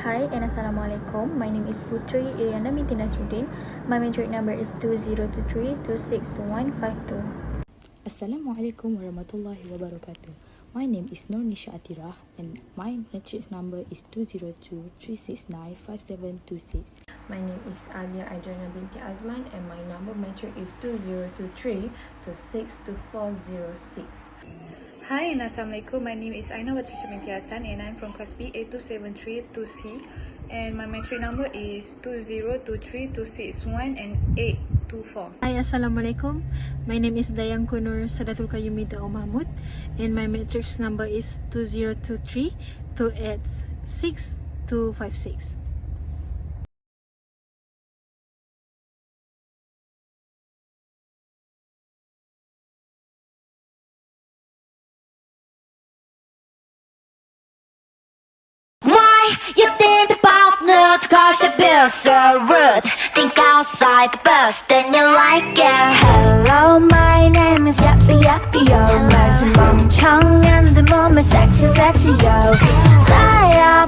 Hi and Assalamualaikum. My name is Putri Iliana binti Nasruddin. My metric number is 2023-262152. Assalamualaikum warahmatullahi wabarakatuh. My name is Nisha Atirah and my matrix number is 202-369-5726. My name is Alia Adriana binti Azman and my number metric is 2023-62406. Hi and Assalamualaikum. My name is Aina Patricia binti Hassan and I'm from class B A2732C and my metric number is 2023261 and 824. Hi, Assalamualaikum. My name is Dayang Kunur Sadatul Qayyumi Ta'u Mahmud and my matrix number is 2023-286-6256. You think about nude cause you feel so rude. Think outside the box, then you like it. Hello, my name is Yappy Yappy Yo. 말 좀 멍청한 듯 몸에 sexy sexy yo. 나야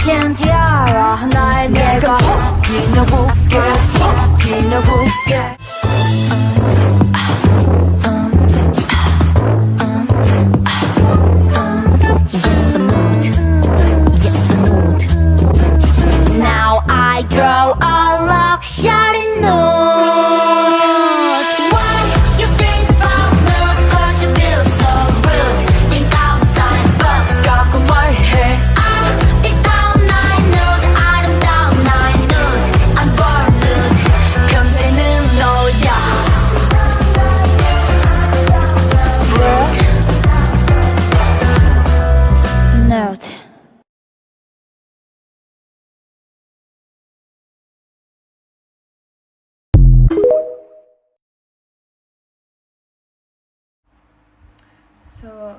can't 알아 날 내가 혹이나 웃게 혹이나 웃게. Now I draw a lock, shouting nude. What you think about nude? Cause you feel so rude. Think outside the box. 자꾸 말해. 아름다운 나의 nude. 아름다운 나의 nude. I'm born nude. 견제는 너야. Nude. So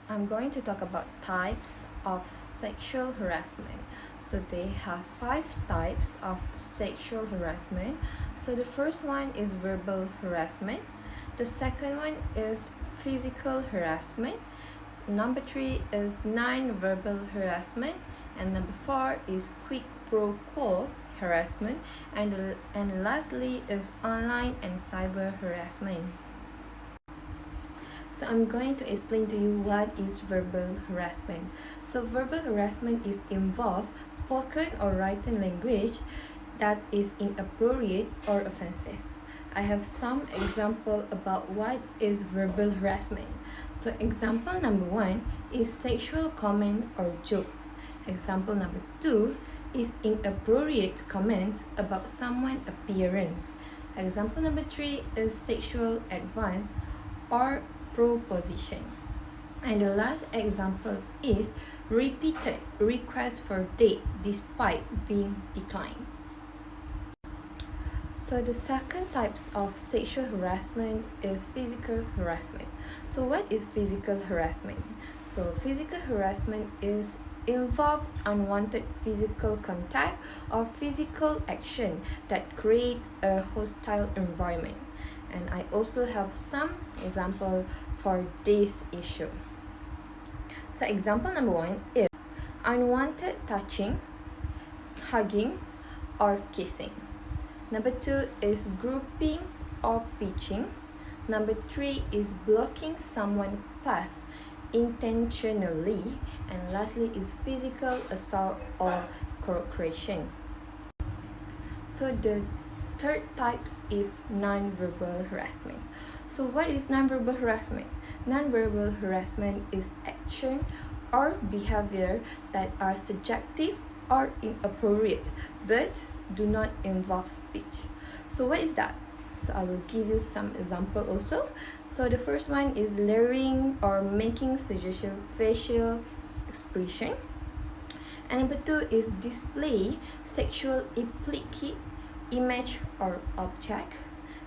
I'm going to talk about types of sexual harassment. So they have 5 types of sexual harassment. So the first one is verbal harassment. The second one is physical harassment. Number 3 is non-verbal harassment, and number 4 is quid pro quo harassment, and lastly is online and cyber harassment. So I'm going to explain to you what is verbal harassment. So verbal harassment is involve spoken or written language that is inappropriate or offensive. I have some example about what is verbal harassment. So example number 1 is sexual comment or jokes. Example number 2 is inappropriate comments about someone's appearance. Example number 3 is sexual advance or proposition. And the last example is repeated requests for date despite being declined. So the second types of sexual harassment is physical harassment. So what is physical harassment? So physical harassment is involve unwanted physical contact or physical action that create a hostile environment. And I also have some example for this issue. So example number 1 is unwanted touching, hugging, or kissing. Number 2 is grouping or pitching. Number 3 is blocking someone's path intentionally. And lastly is physical assault or coercion. So the third types is non-verbal harassment. So what is non-verbal harassment? Non-verbal harassment is action or behavior that are subjective or inappropriate but do not involve speech. So what is that? So I will give you some example also. So the first one is leering or making suggestive facial expression. And number 2 is display sexual implicit image or object.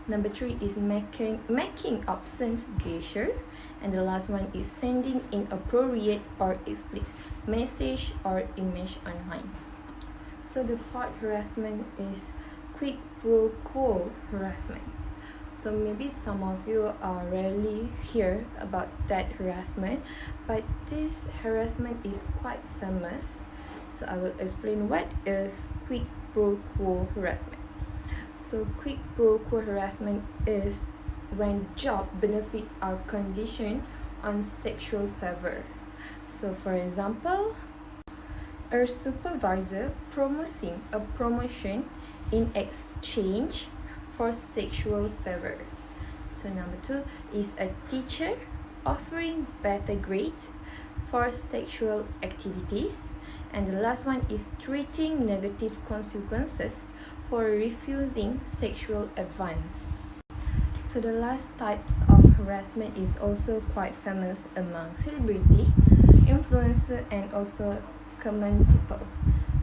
Number 3 is making obscene gesture. And the last one is sending inappropriate or explicit message or image online. So the fourth harassment is quid pro quo harassment. So maybe some of you are rarely hear about that harassment, but this harassment is quite famous So I will explain what is quid pro quo harassment. So quid pro quo harassment is when job benefit are conditioned on sexual favor. So for example, a supervisor promising a promotion in exchange for sexual favor. So number 2 is a teacher offering better grades for sexual activities. And the last one is treating negative consequences for refusing sexual advance. So the last types of harassment is also quite famous among celebrity, influencer, and also common people.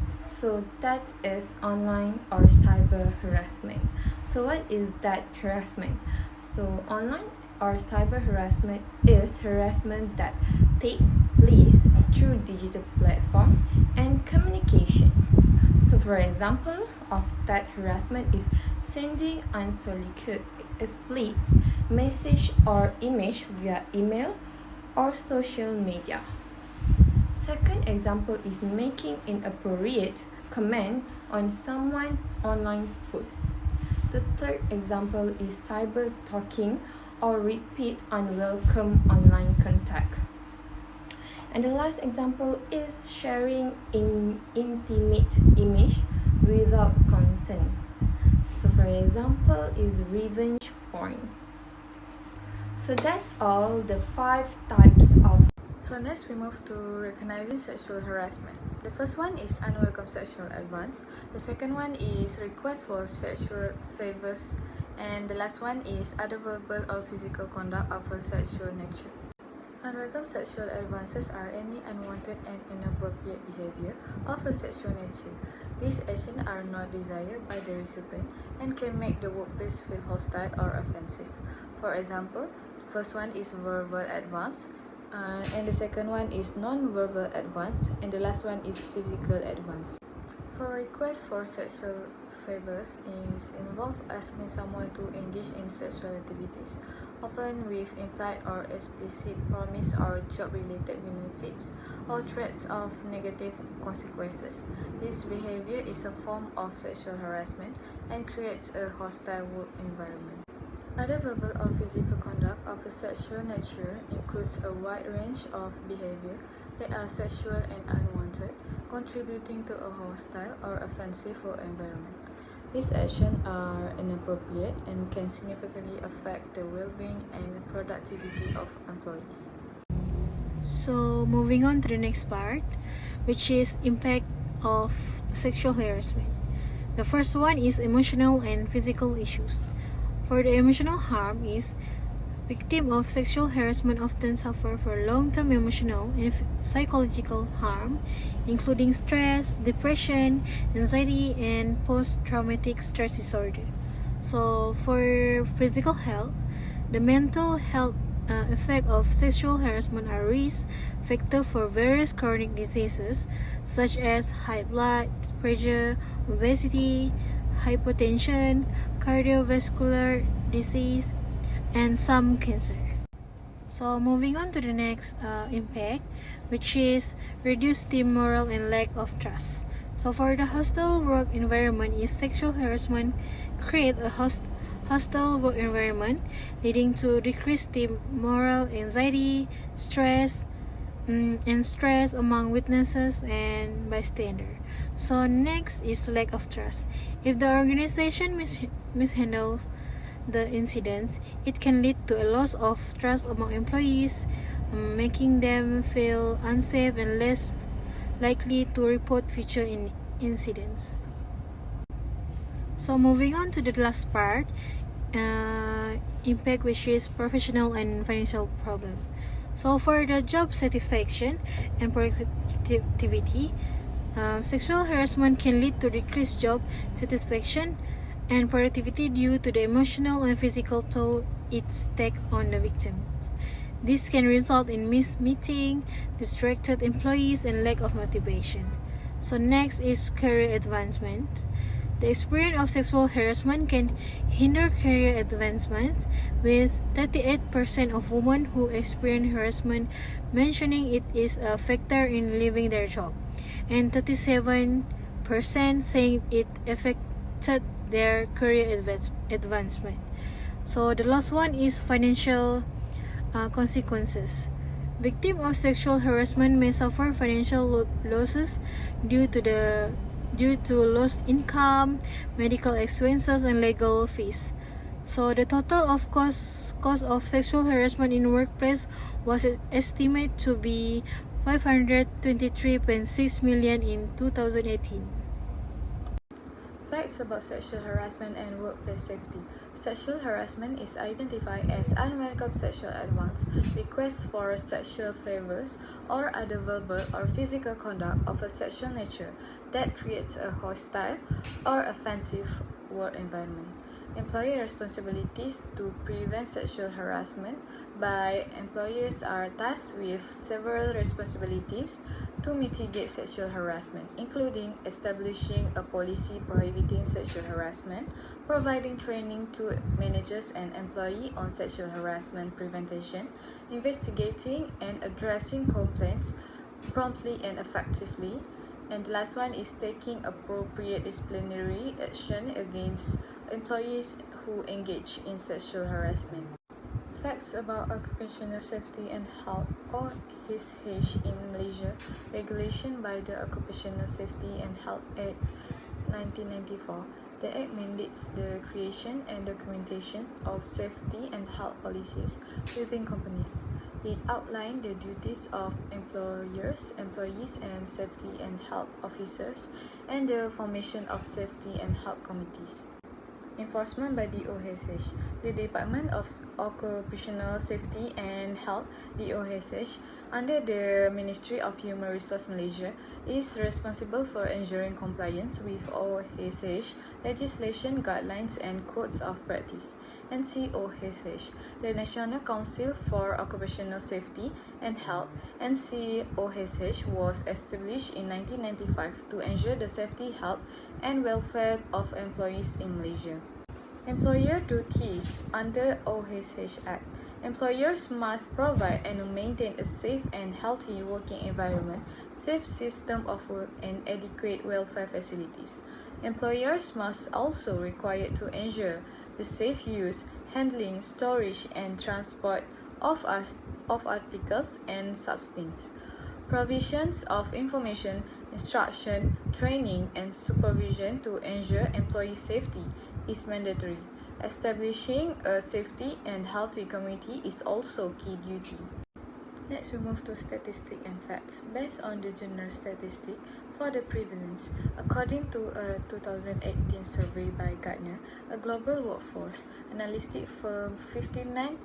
So that is online or cyber harassment. So what is that harassment? So online or cyber harassment is harassment that take place through digital platform and communication. So for example of that harassment is sending unsolicited explicit message or image via email or social media. Second example is making inappropriate comment on someone online post. The third example is cyber talking or repeat unwelcome online contact. And the last example is sharing intimate image without consent. So for example is revenge porn. So that's all the 5 types of. So next we move to recognizing sexual harassment. The first one is unwelcome sexual advance. The second one is request for sexual favors. And the last one is other verbal or physical conduct of a sexual nature. Unwelcome sexual advances are any unwanted and inappropriate behavior of a sexual nature. These actions are not desired by the recipient and can make the workplace feel hostile or offensive. For example, first one is verbal advance, and the second one is non-verbal advance, and the last one is physical advance. For requests for sexual favors involves asking someone to engage in sexual activities, often with implied or explicit promise or job-related benefits or threats of negative consequences. This behavior is a form of sexual harassment and creates a hostile work environment. Other verbal or physical conduct of a sexual nature includes a wide range of behavior that are sexual and unwanted, contributing to a hostile or offensive work environment. These actions are inappropriate and can significantly affect the well-being and productivity of employees. So moving on to the next part, which is impact of sexual harassment. The first one is emotional and physical issues. For the emotional harm is victims of sexual harassment often suffer for long-term emotional and psychological harm, including stress, depression, anxiety, and post-traumatic stress disorder. So for physical health, the mental health effect of sexual harassment are risk factor for various chronic diseases such as high blood pressure, obesity, hypertension, cardiovascular disease, and some cancer. So moving on to the next impact, which is reduced team morale and lack of trust. So for the hostile work environment is sexual harassment create a hostile work environment leading to decreased team morale, anxiety, stress, and stress among witnesses and bystanders. So next is lack of trust. If the organization mishandles the incidents, it can lead to a loss of trust among employees, making them feel unsafe and less likely to report future incidents. So moving on to the last part, impact, which is professional and financial problem. So for the job satisfaction and productivity, sexual harassment can lead to decreased job satisfaction and productivity due to the emotional and physical toll it's take on the victims. This can result in missed meeting, distracted employees, and lack of motivation. So next is career advancement. The experience of sexual harassment can hinder career advancements, with 38% of women who experience harassment mentioning it is a factor in leaving their job. and 37% saying it affected their career advancement. So the last one is financial consequences. Victims of sexual harassment may suffer financial losses due to lost income, medical expenses, and legal fees. So the total of cost of sexual harassment in the workplace was estimated to be 523.6 million in 2018. Facts about sexual harassment and workplace safety. Sexual harassment is identified as unwelcome sexual advance, requests for sexual favors, or other verbal or physical conduct of a sexual nature that creates a hostile or offensive work environment. Employer responsibilities to prevent sexual harassment by employers are tasked with several responsibilities to mitigate sexual harassment, including establishing a policy prohibiting sexual harassment, providing training to managers and employees on sexual harassment prevention, investigating and addressing complaints promptly and effectively, and the last one is taking appropriate disciplinary action against employees who engage in sexual harassment. Facts about occupational safety and health (OHSH) in Malaysia. Regulation by the Occupational Safety and Health Act 1994. The Act mandates the creation and documentation of safety and health policies within companies. It outlined the duties of employers, employees, and safety and health officers, and the formation of safety and health committees. Enforcement by the OHSH. The Department of Occupational Safety and Health (DOHSH) under the Ministry of Human Resources Malaysia is responsible for ensuring compliance with OHSH legislation, guidelines and codes of practice. NCOHSH, the National Council for Occupational Safety and Health (NCOHSH) was established in 1995 to ensure the safety, health and welfare of employees in Malaysia. Employer duties under OHSH Act. Employers must provide and maintain a safe and healthy working environment, safe system of work, and adequate welfare facilities. Employers must also required to ensure the safe use, handling, storage, and transport of articles and substances. Provisions of information, instruction, training, and supervision to ensure employee safety is mandatory. Establishing a safety and healthy community is also key duty. Next, we move to statistics and facts. Based on the general statistic for the prevalence, according to a 2018 survey by Gartner, a global workforce analytic firm, 59%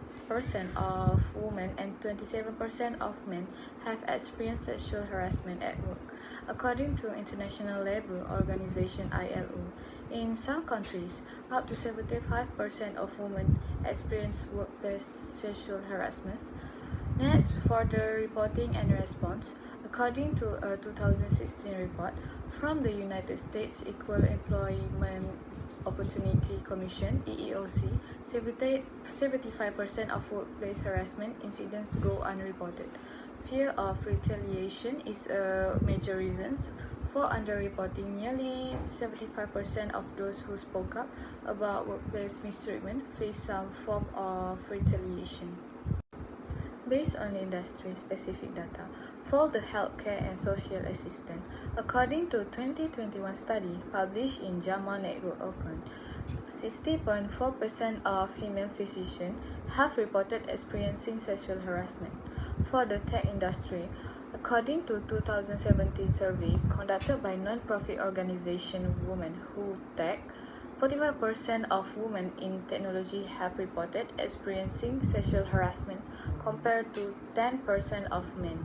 of women and 27% of men have experienced sexual harassment at work. According to International Labour Organization (ILO), in some countries, up to 75% of women experience workplace sexual harassment. Next, for the reporting and response, according to a 2016 report from the United States Equal Employment Opportunity Commission (EEOC), 75% of workplace harassment incidents go unreported. Fear of retaliation is a major reason for underreporting. Nearly 75% of those who spoke up about workplace mistreatment face some form of retaliation. Based on industry-specific data for the healthcare and social assistant, according to 2021 study published in JAMA Network Open, 60.4% of female physicians have reported experiencing sexual harassment. For the tech industry, according to 2017 survey conducted by non-profit organization Women Who Tech, 45% of women in technology have reported experiencing sexual harassment compared to 10% of men.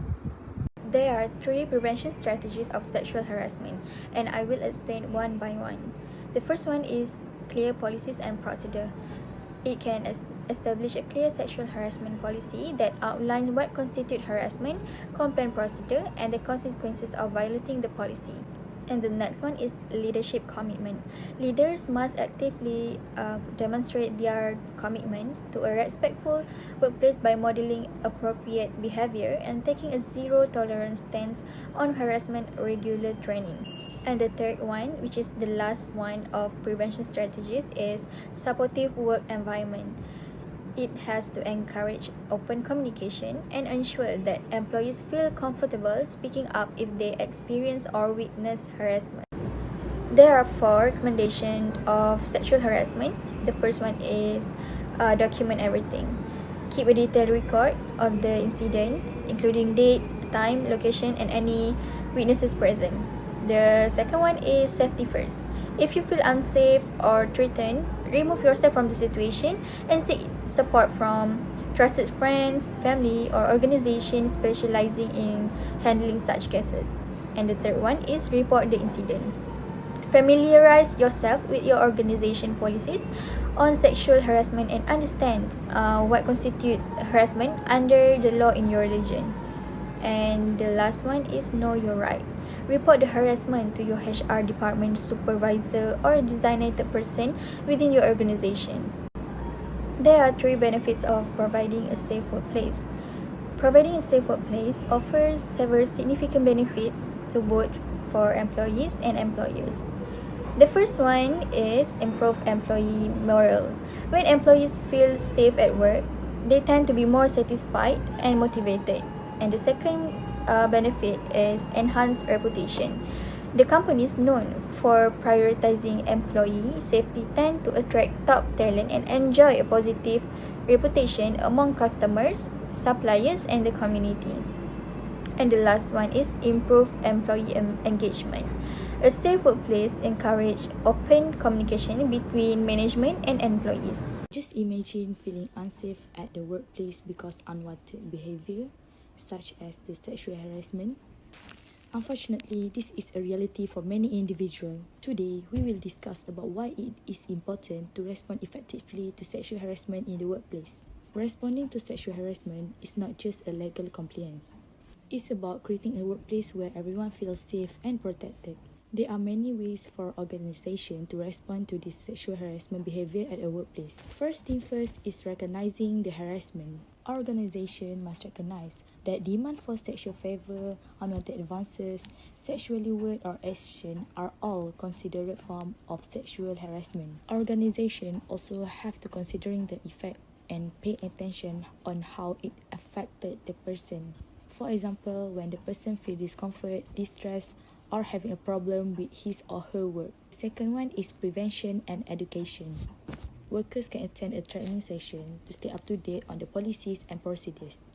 There are 3 prevention strategies of sexual harassment, and I will explain one by one. The first one is clear policies and procedure. It can establish a clear sexual harassment policy that outlines what constitutes harassment, complaint procedure, and the consequences of violating the policy. And the next one is leadership commitment. Leaders must actively demonstrate their commitment to a respectful workplace by modeling appropriate behavior and taking a zero tolerance stance on harassment regular training. And the third one, which is the last one of prevention strategies, is supportive work environment. It has to encourage open communication and ensure that employees feel comfortable speaking up if they experience or witness harassment. There are 4 recommendations of sexual harassment. The first one is document everything. Keep a detailed record of the incident, including dates, time, location, and any witnesses present. The second one is safety first. If you feel unsafe or threatened, remove yourself from the situation and seek support from trusted friends, family, or organizations specializing in handling such cases. And the third one is report the incident. Familiarize yourself with your organization policies on sexual harassment and understand what constitutes harassment under the law in your religion. And the last one is know your right. Report the harassment to your HR department supervisor or designated person within your organization. There are 3 benefits of providing a safe workplace. Providing a safe workplace offers several significant benefits to both for employees and employers. The first one is improve employee morale. When employees feel safe at work, they tend to be more satisfied and motivated. And the second benefit is enhanced reputation. The companies known for prioritizing employee safety tend to attract top talent and enjoy a positive reputation among customers, suppliers, and the community. And the last one is improve employee engagement. A safe workplace encourages open communication between management and employees. Just imagine feeling unsafe at the workplace because unwanted behavior, such as the sexual harassment. Unfortunately, this is a reality for many individuals. Today, we will discuss about why it is important to respond effectively to sexual harassment in the workplace. Responding to sexual harassment is not just a legal compliance. It's about creating a workplace where everyone feels safe and protected. There are many ways for organizations to respond to this sexual harassment behavior at a workplace. First thing first is recognizing the harassment. Organization must recognize that demand for sexual favor, unwanted advances, sexually word or action are all considered form of sexual harassment. Organization also have to considering the effect and pay attention on how it affected the person. For example, when the person feels discomfort, distress, or having a problem with his or her work. The second one is prevention and education. Workers can attend a training session to stay up to date on the policies and procedures.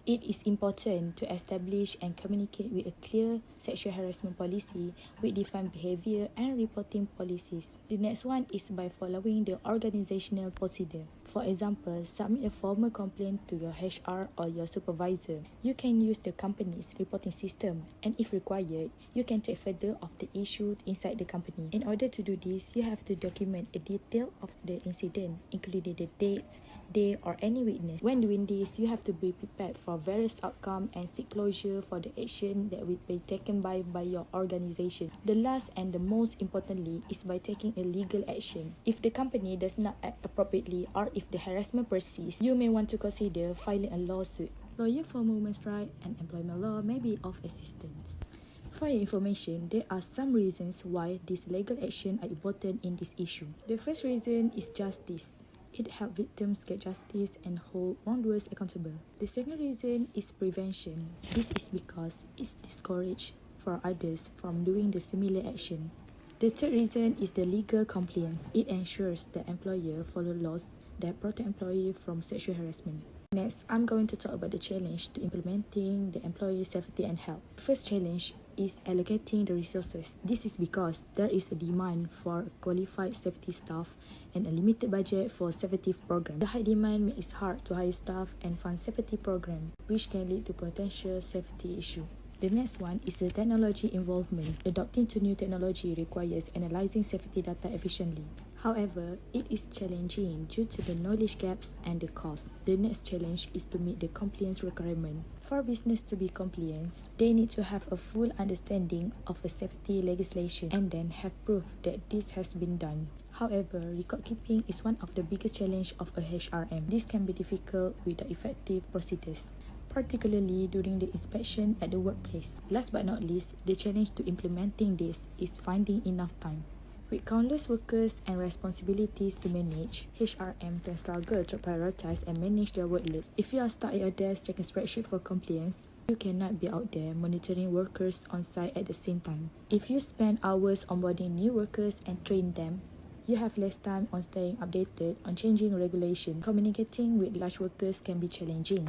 It is important to establish and communicate with a clear sexual harassment policy with defined behavior and reporting policies. The next one is by following the organizational procedure. For example, submit a formal complaint to your HR or your supervisor. You can use the company's reporting system, and if required, you can take further of the issue inside the company. In order to do this, you have to document a detail of the incident, including the dates, day, or any witness. When doing this, you have to be prepared for various outcomes and seek closure for the action that will be taken by your organization. The last and the most importantly is by taking a legal action. If the company does not act appropriately or if the harassment persists, you may want to consider filing a lawsuit. Lawyer for women's rights and employment law may be of assistance. For your information, there are some reasons why these legal actions are important in this issue. The first reason is justice. It helps victims get justice and hold wrongdoers accountable. The second reason is prevention. This is because it discourages for others from doing the similar action. The third reason is the legal compliance. It ensures that employer follow laws that protect employee from sexual harassment. Next, I'm going to talk about the challenge to implementing the employee safety and health. First challenge is allocating the resources. This is because there is a demand for qualified safety staff and a limited budget for safety programs. The high demand makes it hard to hire staff and fund safety programs, which can lead to potential safety issues. The next one is the technology involvement. Adopting to new technology requires analyzing safety data efficiently. However, it is challenging due to the knowledge gaps and the cost. The next challenge is to meet the compliance requirement. For business to be compliant, they need to have a full understanding of a safety legislation and then have proof that this has been done. However, record keeping is one of the biggest challenges of a HRM. This can be difficult without effective procedures, particularly during the inspection at the workplace. Last but not least, the challenge to implementing this is finding enough time. With countless workers and responsibilities to manage, HRM can struggle to prioritize and manage their workload. If you are stuck at your desk checking spreadsheet for compliance, you cannot be out there monitoring workers on site at the same time. If you spend hours onboarding new workers and train them, you have less time on staying updated on changing regulation. Communicating with large workers can be challenging.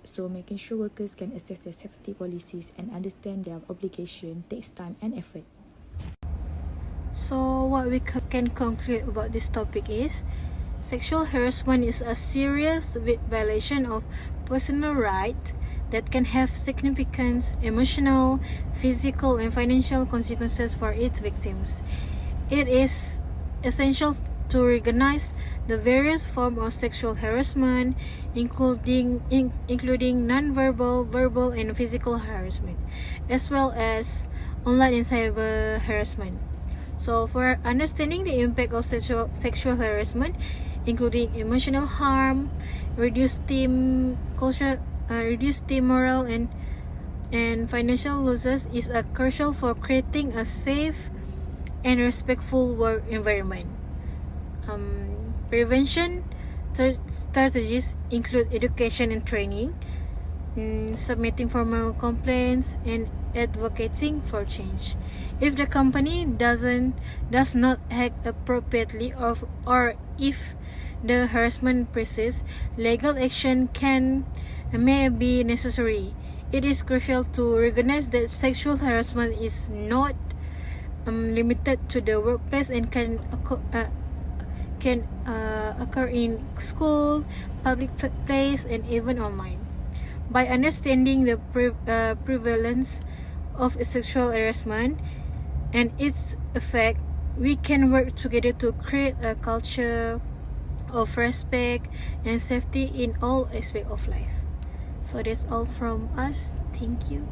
So making sure workers can assess their safety policies and understand their obligation takes time and effort. So what we can conclude about this topic is sexual harassment is a serious violation of personal right that can have significant emotional, physical, and financial consequences for its victims. It is essential to recognize the various forms of sexual harassment, including non-verbal, verbal, and physical harassment, as well as online and cyber harassment. So, for understanding the impact of sexual harassment, including emotional harm, reduced team morale, and financial losses, is crucial for creating a safe and respectful work environment. Prevention strategies include education and training, submitting formal complaints, and advocating for change. If the company does not act appropriately, or if the harassment persists, legal action may be necessary. It is crucial to recognize that sexual harassment is not limited to the workplace and can occur in school, public place, and even online. By understanding the prevalence of sexual harassment and its effect, we can work together to create a culture of respect and safety in all aspects of life. So that's all from us. Thank you.